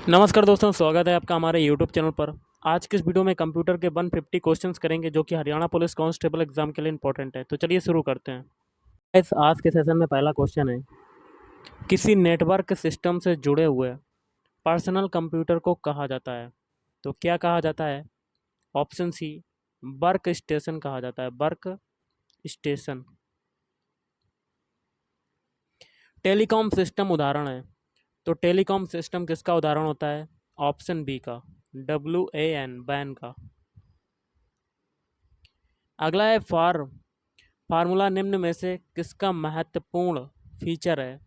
नमस्कार दोस्तों, स्वागत है आपका हमारे यूट्यूब चैनल पर। आज की इस वीडियो में कंप्यूटर के 150 क्वेश्चंस करेंगे जो कि हरियाणा पुलिस कांस्टेबल एग्जाम के लिए इंपॉर्टेंट है। तो चलिए शुरू करते हैं। आज के सेशन में पहला क्वेश्चन है, किसी नेटवर्क सिस्टम से जुड़े हुए पर्सनल कंप्यूटर को कहा जाता है? तो क्या कहा जाता है? ऑप्शन सी, वर्क स्टेशन कहा जाता है। Work station. टेलीकॉम सिस्टम उदाहरण है, तो टेलीकॉम सिस्टम किसका उदाहरण होता है? ऑप्शन बी का, WAN, बैन का। अगला है फार्मूला निम्न में से किसका महत्वपूर्ण फीचर है?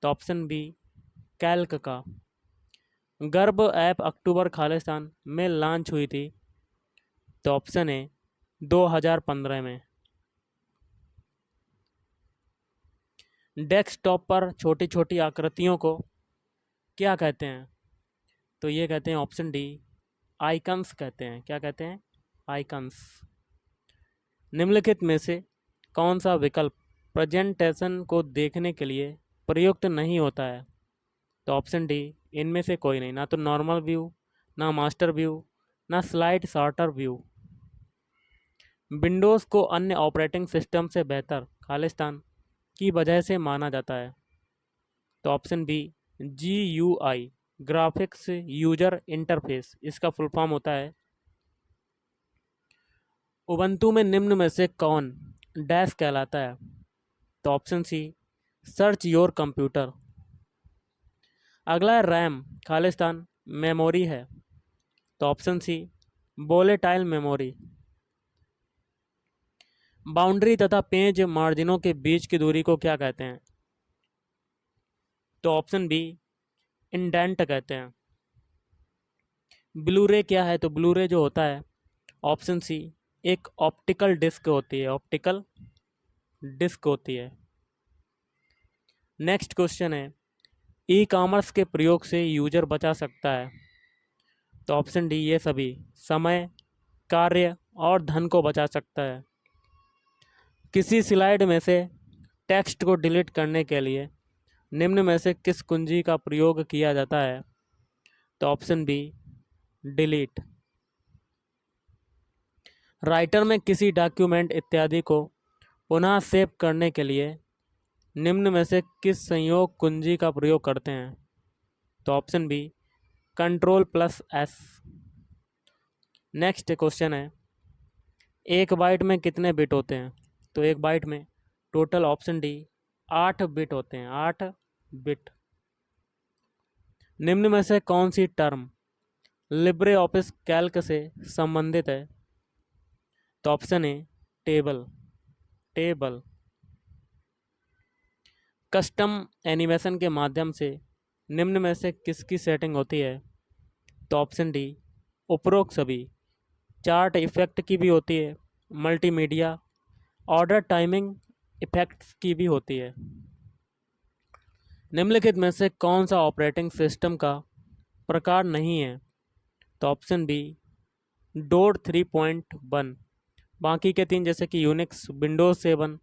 तो ऑप्शन बी, कैल्क का। गर्भ ऐप अक्टूबर खालिस्तान में लॉन्च हुई थी, तो ऑप्शन ए 2015 में। डेस्कटॉप पर छोटी छोटी आकृतियों को क्या कहते हैं? तो ये कहते हैं ऑप्शन डी, आइकन्स कहते हैं। क्या कहते हैं? आइकन्स। निम्नलिखित में से कौन सा विकल्प प्रेजेंटेशन को देखने के लिए प्रयुक्त नहीं होता है? तो ऑप्शन डी, इनमें से कोई नहीं। ना तो नॉर्मल व्यू, ना मास्टर व्यू, ना स्लाइड सॉर्टर व्यू। विंडोज़ को अन्य ऑपरेटिंग सिस्टम से बेहतर खालिस्तान की वजह से माना जाता है। तो option B, GUI, graphics user interface, इसका फुल फॉर्म होता है। उबंटू में निम्न में से कौन डैश कहलाता है? तो option C, search your computer. अगला है रैम खालिस्तान मेमोरी है, तो option C, volatile memory. Boundary तथा पेज मार्जिनों के बीच की दूरी को क्या कहते हैं? तो ऑप्शन बी, इंडेंट कहते हैं। ब्लूरे क्या है? तो ब्लूरे जो होता है, ऑप्शन सी, एक ऑप्टिकल डिस्क होती है। ऑप्टिकल डिस्क होती है। नेक्स्ट क्वेश्चन है, ई कॉमर्स के प्रयोग से यूजर बचा सकता है? तो ऑप्शन डी, ये सभी, समय, कार्य और धन को बचा सकता है। किसी स्लाइड में से टेक्स्ट को डिलीट करने के लिए निम्न में से किस कुंजी का प्रयोग किया जाता है? तो ऑप्शन बी, डिलीट। राइटर में किसी डॉक्यूमेंट इत्यादि को पुनः सेव करने के लिए निम्न में से किस संयोग कुंजी का प्रयोग करते हैं? तो option B, Ctrl+S। Next question है, एक बाइट में कितने बिट होते हैं? तो एक बाइट में टोटल, ऑप्शन डी, 8 बिट होते हैं। 8 बिट। निम्न में से कौन सी टर्म लिब्रे ऑफिस कैल्क से संबंधित है? तो ऑप्शन ए, टेबल। टेबल। कस्टम एनिमेशन के माध्यम से निम्न में से किसकी सेटिंग होती है? तो ऑप्शन डी, उपरोक्त सभी। चार्ट इफेक्ट की भी होती है, मल्टीमीडिया, ऑर्डर टाइमिंग इफेक्ट्स की भी होती है। निम्नलिखित में से कौन सा ऑपरेटिंग सिस्टम का प्रकार नहीं है? तो ऑप्शन बी, डोर 3.1। बाकी के तीन जैसे कि यूनिक्स, विंडोज 7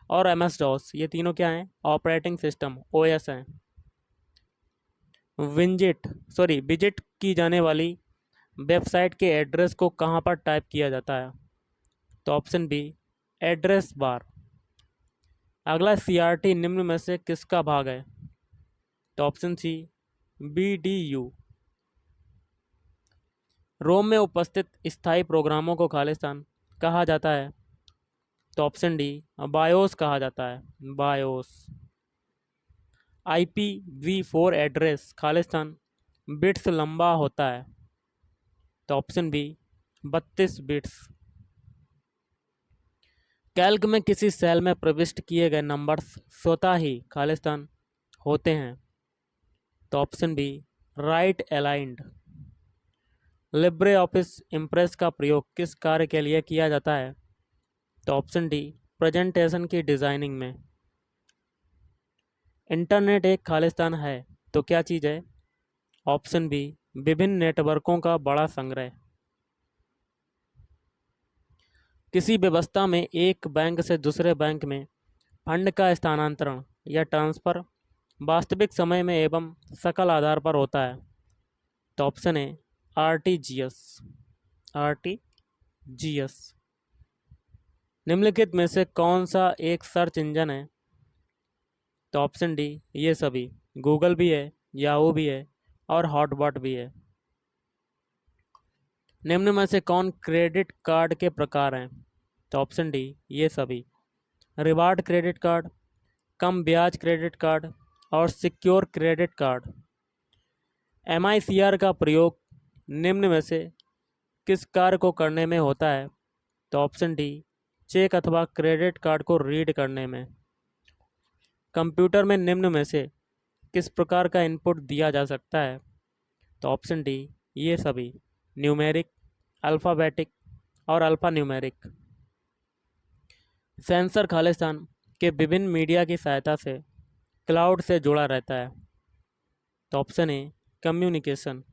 और MS-DOS, ये तीनों क्या हैं? ऑपरेटिंग सिस्टम, OS हैं। विजिट की जाने वाली वेबसाइट के एड्रेस को कहाँ पर टाइप किया जाता है? तो ऑप्शन बी, एड्रेस बार। अगला CRT निम्न में से किसका भाग है? तो ऑप्शन सी, BDU। रोम में उपस्थित स्थायी प्रोग्रामों को खालिस्तान कहा जाता है? तो ऑप्शन डी, बायोस कहा जाता है। BIOS. IPv4 address Khalistan bits लंबा होता है? तो ऑप्शन बी, 32 बिट्स। कैल्क में किसी सेल में प्रविष्ट किए गए नंबर्स स्वतः ही खालिस्तान होते हैं? तो option B, right aligned. LibreOffice Impress का प्रयोग किस कार्य के लिए किया जाता है? तो ऑप्शन डी, प्रेजेंटेशन की डिज़ाइनिंग में। इंटरनेट एक खालिस्तान है तो क्या चीज़ है? ऑप्शन बी, विभिन्न नेटवर्कों का बड़ा संग्रह। किसी व्यवस्था में एक बैंक से दूसरे बैंक में फंड का स्थानांतरण या ट्रांसफ़र वास्तविक समय में एवं सकल आधार पर होता है? तो ऑप्शन ए आरटीजीएस, आरटीजीएस। निम्नलिखित में से कौन सा एक सर्च इंजन है? तो ऑप्शन डी ये सभी, गूगल भी है, याहू भी है और हॉटबॉट भी है। निम्न में से कौन क्रेडिट कार्ड के प्रकार हैं? तो ऑप्शन डी ये सभी, रिवार्ड क्रेडिट कार्ड, कम ब्याज क्रेडिट कार्ड और सिक्योर क्रेडिट कार्ड। MICR का प्रयोग निम्न में से किस कार्य को करने में होता है? तो ऑप्शन डी चेक अथवा क्रेडिट कार्ड को रीड करने में। कंप्यूटर में निम्न में से किस प्रकार का इनपुट दिया जा सकता है? तो ऑप्शन डी ये सभी, न्यूमेरिक, अल्फ़ाबेटिक और अल्फ़ा न्यूमेरिक। सेंसर खालिस्तान के विभिन्न मीडिया की सहायता से क्लाउड से जुड़ा रहता है। तो ऑप्शन ए कम्युनिकेशन।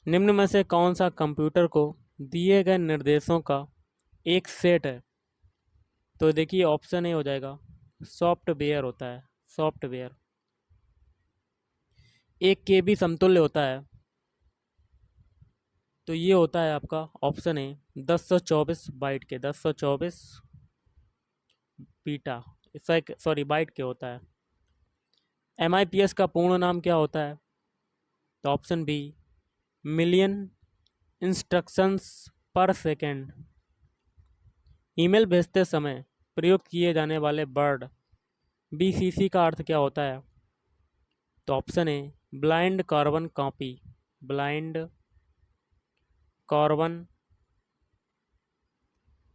निम्न में से कौन सा कंप्यूटर को दिए गए निर्देशों का एक सेट है? तो देखिए ऑप्शन ए हो जाएगा, सॉफ्टवेयर होता है, सॉफ्टवेयर। एक KB समतुल्य होता है, तो ये होता है आपका ऑप्शन ए 1024 बाइट के, 1024 बीटा, सॉरी बाइट के होता है। MIPS का पूर्ण नाम क्या होता है? तो ऑप्शन बी मिलियन इंस्ट्रक्शंस पर सेकेंड। ईमेल भेजते समय प्रयोग किए जाने वाले वर्ड BCC का अर्थ क्या होता है? तो option a blind carbon copy, blind carbon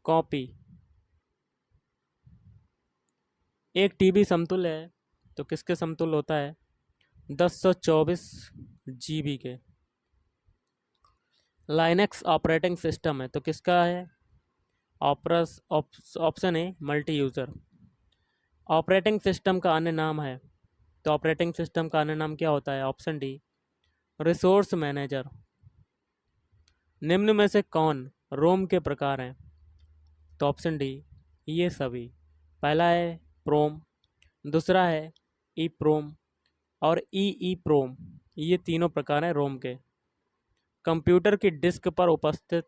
copy. एक TB समतुल्य है, तो किसके समतुल्य होता है? 1024 GB के। लाइनेक्स ऑपरेटिंग सिस्टम है, तो किसका है? Option a multi user. Operating system का अन्य नाम है, तो ऑपरेटिंग सिस्टम का अन्य नाम क्या होता है? Option D resource manager. निम्न में से कौन रोम के प्रकार हैं? तो ऑप्शन डी ये सभी। पहला है प्रोम, दूसरा है ई प्रोम और ई प्रोम, ये तीनों प्रकार हैं रोम के। कंप्यूटर की डिस्क पर उपस्थित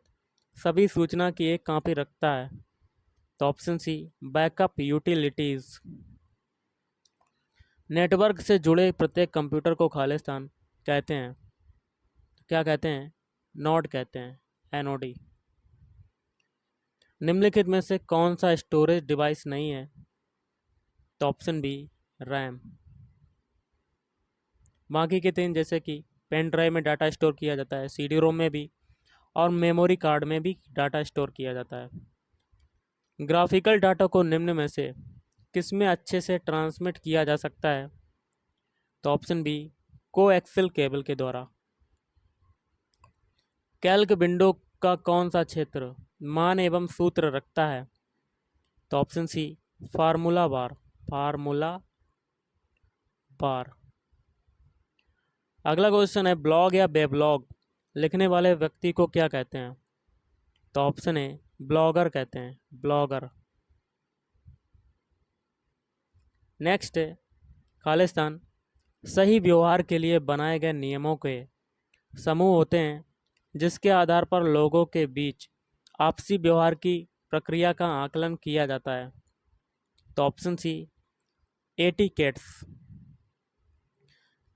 सभी सूचना की एक कॉपी रखता है, तो option C backup utilities. Network से जुड़े प्रत्येक कंप्यूटर को खालिस्तान कहते हैं, क्या कहते हैं? नोड कहते हैं, NOD। निम्नलिखित में से कौन सा स्टोरेज डिवाइस नहीं है? तो ऑप्शन बी रैम। बाकी के तीन जैसे कि पेन ड्राइव में डाटा स्टोर किया जाता है, CD-ROM में भी और मेमोरी कार्ड में भी डाटा स्टोर किया जाता है। ग्राफिकल डाटा को निम्न में से किस में अच्छे से ट्रांसमिट किया जा सकता है? तो ऑप्शन बी कोएक्सियल केबल के द्वारा। कैल्क विंडो का कौन सा क्षेत्र मान एवं सूत्र रखता है? तो option C formula bar, formula bar. अगला क्वेश्चन है ब्लॉग या वेबलॉग लिखने वाले व्यक्ति को क्या कहते हैं? तो ऑप्शन ए ब्लॉगर कहते हैं, ब्लॉगर। नेक्स्ट है खालिस्तान सही व्यवहार के लिए बनाए गए नियमों के समूह होते हैं जिसके आधार पर लोगों के बीच आपसी व्यवहार की प्रक्रिया का आकलन किया जाता है। तो ऑप्शन सी एटिकेट्स।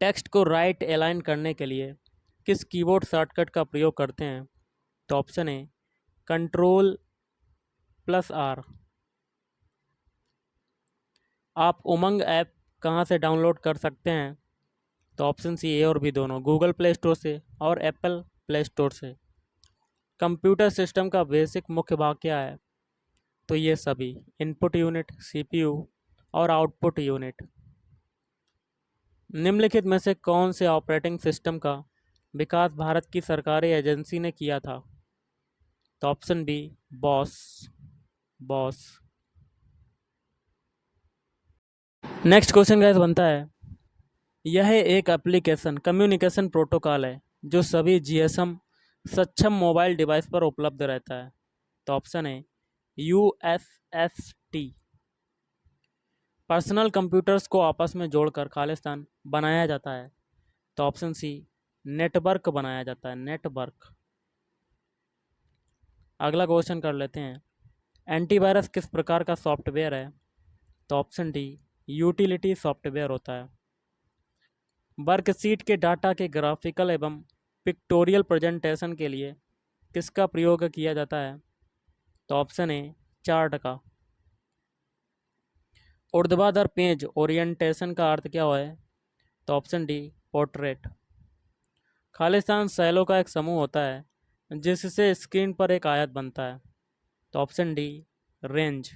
टेक्स्ट को राइट अलाइन करने के लिए किस कीबोर्ड शॉर्टकट का प्रयोग करते हैं? तो ऑप्शन ए Ctrl+R। आप उमंग ऐप कहाँ से डाउनलोड कर सकते हैं? तो ऑप्शन सी ए और बी दोनों, गूगल प्ले स्टोर से और एप्पल प्ले स्टोर से। कंप्यूटर सिस्टम का बेसिक मुख्य भाग क्या है? तो ये सभी, इनपुट यूनिट, CPU और आउटपुट यूनिट। निम्नलिखित में से कौन से ऑपरेटिंग सिस्टम का विकास भारत की सरकारी एजेंसी ने किया था? तो option B boss, boss. Next question guys बनता है, यह एक एप्लीकेशन कम्युनिकेशन प्रोटोकॉल है जो सभी GSM सक्षम मोबाइल डिवाइस पर उपलब्ध रहता है। तो ऑप्शन है USST। पर्सनल कंप्यूटर्स को आपस में जोड़कर खालिस्तान बनाया जाता है। तो ऑप्शन सी नेटवर्क बनाया जाता है, नेटवर्क। अगला क्वेश्चन कर लेते हैं, एंटीवायरस किस प्रकार का सॉफ्टवेयर है? तो ऑप्शन डी, यूटिलिटी सॉफ्टवेयर होता है। वर्कशीट के डाटा के ग्राफिकल एवं पिक्टोरियल प्रेजेंटेशन के लिए किसका प्रयोग किया जाता है? तो ऑप्शन ए, चार्ट का। ऊर्ध्वाधर पेज ओरिएंटेशन का अर्थ क्या है? तो ऑप्शन डी, पोर्ट्रेट। खालिस्तान सेलों का एक समूह होता है जिससे स्क्रीन पर एक आयत बनता है। तो option D, range.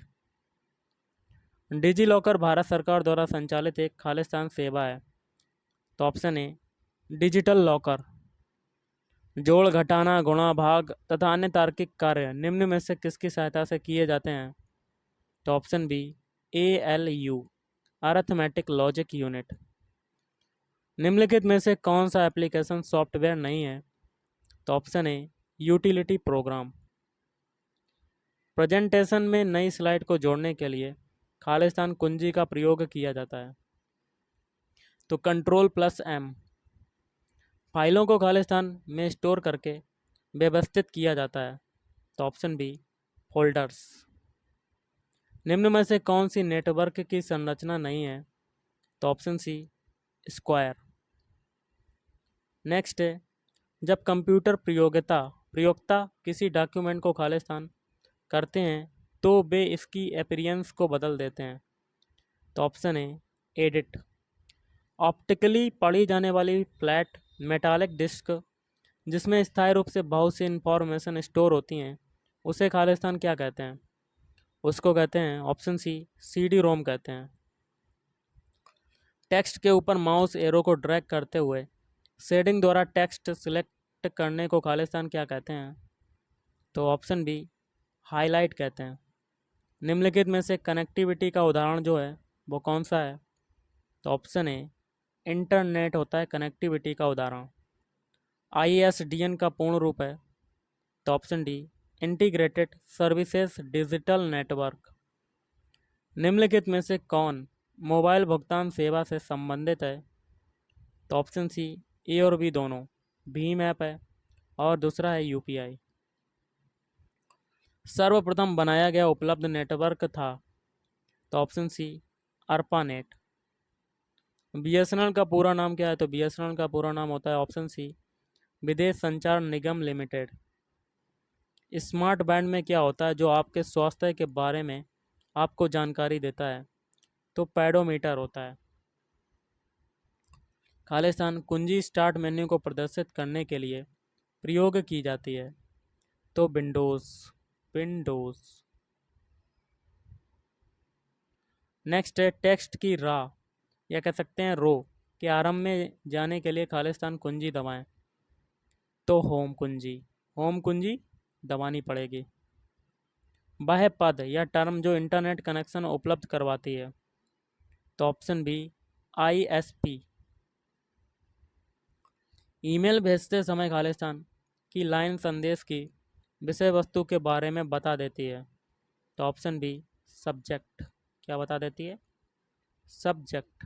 Digi locker Bharat सरकार द्वारा संचालित एक खालिस्तान सेवा है। तो ऑप्शन ए, डिजिटल लॉकर। जोड़, घटाना, गुणा, भाग तथा अन्य तार्किक कार्य निम्न में से किसकी सहायता से किए जाते हैं? तो option B, ALU, arithmetic logic unit. निम्नलिखित में से कौन सा एप्लीकेशन सॉफ्टवेयर नहीं है? तो ऑप्शन ए, यूटिलिटी प्रोग्राम। प्रेजेंटेशन में नई स्लाइड को जोड़ने के लिए खालिस्तान कुंजी का प्रयोग किया जाता है। तो Ctrl+M। फाइलों को खालिस्तान में स्टोर करके व्यवस्थित किया जाता है। तो ऑप्शन बी, फोल्डर्स। निम्न में से कौन सी नेटवर्क की संरचना नहीं है? तो ऑप्शन सी, स्क्वायर। नेक्स्ट है, जब कंप्यूटर प्रयोक्ता किसी डॉक्यूमेंट को खालिस्तान करते हैं तो वे इसकी अपीयरेंस को बदल देते हैं। तो ऑप्शन ए, एडिट। ऑप्टिकली पढ़ी जाने वाली फ्लैट मेटालिक डिस्क जिसमें स्थायी रूप से बहुत सी इंफॉर्मेशन स्टोर होती हैं उसे खालिस्तान क्या कहते हैं? उसको कहते हैं ऑप्शन सी, CD-ROM कहते हैं। टेक्स्ट के ऊपर माउस एरो को ड्रैग करते हुए शेडिंग द्वारा टेक्स्ट सिलेक्ट करने को खालिस्तान क्या कहते हैं? तो ऑप्शन बी, हाईलाइट कहते हैं। निम्नलिखित में से कनेक्टिविटी का उदाहरण जो है वो कौन सा है? तो ऑप्शन ए, इंटरनेट होता है कनेक्टिविटी का उदाहरण। ISDN का पूर्ण रूप है? तो option D, integrated services digital network. निम्नलिखित में से कौन मोबाइल भुगतान सेवा से संबंधित है? तो ऑप्शन सी, ए और बी दोनों। भीम ऐप है और दूसरा है UPI। सर्वप्रथम बनाया गया उपलब्ध नेटवर्क था? तो ऑप्शन सी, ARPANET। BSNL का पूरा नाम क्या है? तो BSNL का पूरा नाम होता है ऑप्शन सी, विदेश संचार निगम लिमिटेड। स्मार्ट बैंड में क्या होता है जो आपके स्वास्थ्य के बारे में आपको जानकारी देता है? तो पेडोमीटर होता है। खालिस्तान कुंजी स्टार्ट मेन्यू को प्रदर्शित करने के लिए प्रयोग की जाती है? तो विंडोज़। नेक्स्ट है, टेक्स्ट की राह या कह सकते हैं रो के आरंभ में जाने के लिए खालिस्तान कुंजी दबाएं? तो होम कुंजी दबानी पड़ेगी। वह पद या टर्म जो इंटरनेट कनेक्शन उपलब्ध करवाती है? तो ऑप्शन बी, ISP। ईमेल भेजते समय खालिस्तान की लाइन संदेश की विषय वस्तु के बारे में बता देती है? तो ऑप्शन बी, सब्जेक्ट। क्या बता देती है? सब्जेक्ट।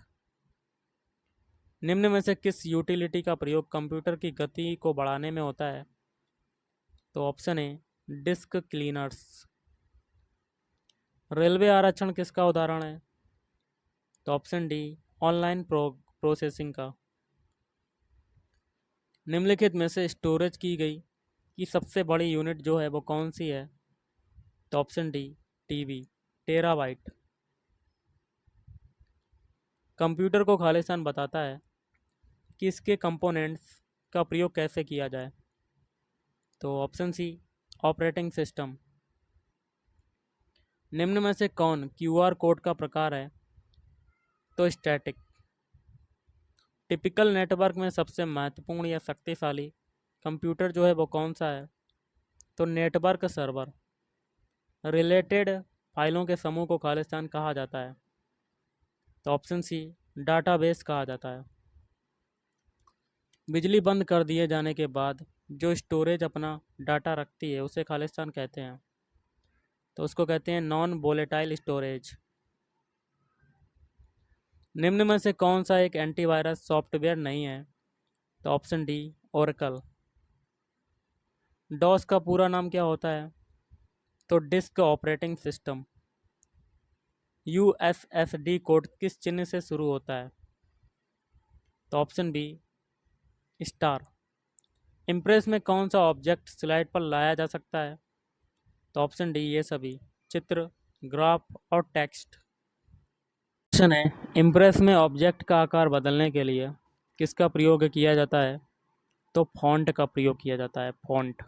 निम्न में से किस यूटिलिटी का प्रयोग कंप्यूटर की गति को बढ़ाने में होता है? तो option A, disk cleaners. Railway आरक्षण किसका उदाहरण है? तो ऑप्शन डी, ऑनलाइन प्रोसेसिंग का। निम्नलिखित में से स्टोरेज की गई कि सबसे बड़ी यूनिट जो है वो कौन सी है? तो option D, TB, terabyte. Computer को खालिस्तान बताता है कि इसके कंपोनेंट्स का प्रयोग कैसे किया जाए? तो ऑप्शन सी, ऑपरेटिंग सिस्टम। निम्न में से कौन QR कोड का प्रकार है? तो स्टैटिक। टिपिकल नेटवर्क में सबसे महत्वपूर्ण या शक्तिशाली कंप्यूटर जो है वो कौन सा है? तो नेटवर्क सर्वर। रिलेटेड फाइलों के समूह को खालिस्तान कहा जाता है? तो ऑप्शन सी, डाटाबेस कहा जाता है। बिजली बंद कर दिए जाने के बाद जो स्टोरेज अपना डाटा रखती है उसे खालिस्तान कहते हैं? तो उसको कहते हैं नॉन वोलेटाइल स्टोरेज। निम्न में से कौन सा एक एंटीवायरस सॉफ्टवेयर नहीं है? तो ऑप्शन डी ओरेकल। डॉस का पूरा नाम क्या होता है? तो disk operating system. USSD code किस चिन्ह से शुरू होता है? तो ऑप्शन बी स्टार। इम्प्रेस में कौन सा ऑब्जेक्ट स्लाइड पर लाया जा सकता है? तो ऑप्शन डी ये सभी, चित्र, ग्राफ और टेक्स्ट। क्वेश्चन है, इम्प्रेस में ऑब्जेक्ट का आकार बदलने के लिए किसका प्रयोग किया जाता है? तो फॉन्ट का प्रयोग किया जाता है, फॉन्ट।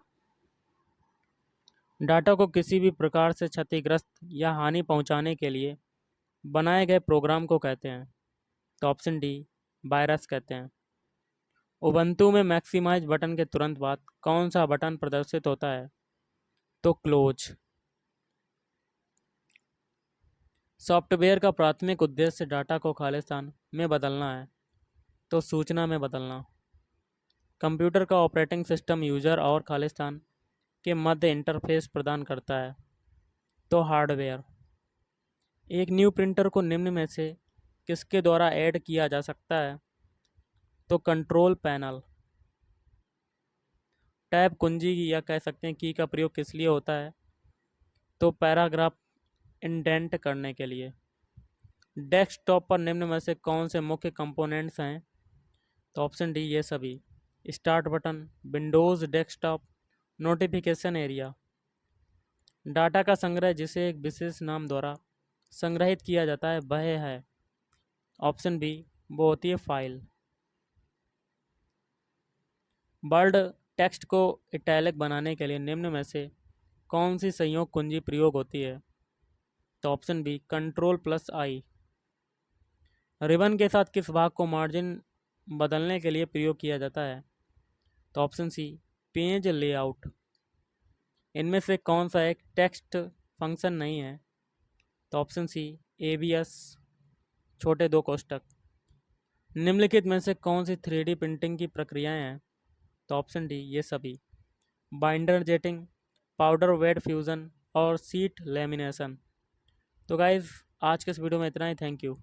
डाटा को किसी भी प्रकार से क्षतिग्रस्त या हानि पहुंचाने के लिए बनाए गए प्रोग्राम को कहते हैं? तो ऑप्शन डी वायरस कहते हैं। उबंटू में मैक्सिमाइज बटन के तुरंत बाद कौन सा बटन प्रदर्शित होता है? तो क्लोज। सॉफ्टवेयर का प्राथमिक उद्देश्य डाटा को खालिस्तान में बदलना है, तो सूचना में बदलना। कंप्यूटर का ऑपरेटिंग सिस्टम यूजर और खालिस्तान के मध्य इंटरफेस प्रदान करता है, तो हार्डवेयर। एक न्यू प्रिंटर को निम्न में से किसके द्वारा ऐड किया जा सकता है? तो कंट्रोल पैनल। टैब कुंजी या कह सकते हैं की का प्रयोग किस लिए होता है? तो पैराग्राफ इंडेंट करने के लिए। डेस्कटॉप पर निम्न में से कौन से मुख्य कंपोनेंट्स हैं? तो ऑप्शन डी ये सभी, start button, Windows desktop, notification area. Data का संग्रह जिसे एक विशेष नाम द्वारा संग्रहित किया जाता है वह है? ऑप्शन बी वो होती है फाइल। वर्ड टेक्स्ट को इटैलिक बनाने के लिए निम्न में से कौन सी संयोग कुंजी प्रयोग होती है? तो ऑप्शन बी Ctrl+I। रिबन के साथ किस भाग को मार्जिन बदलने के लिए प्रयोग किया जाता है? तो ऑप्शन सी पेज लेआउट। इनमें से कौन सा एक टेक्स्ट फंक्शन नहीं है? तो ऑप्शन सी ABS, छोटे दो कोष्टक। निम्नलिखित में से कौन सी 3D प्रिंटिंग की प्रक्रियाएं हैं? तो ऑप्शन डी ये सभी, binder jetting, powder bed fusion और सीट लेमिनेशन। तो गाइज़ आज के इस वीडियो में इतना ही। Thank you.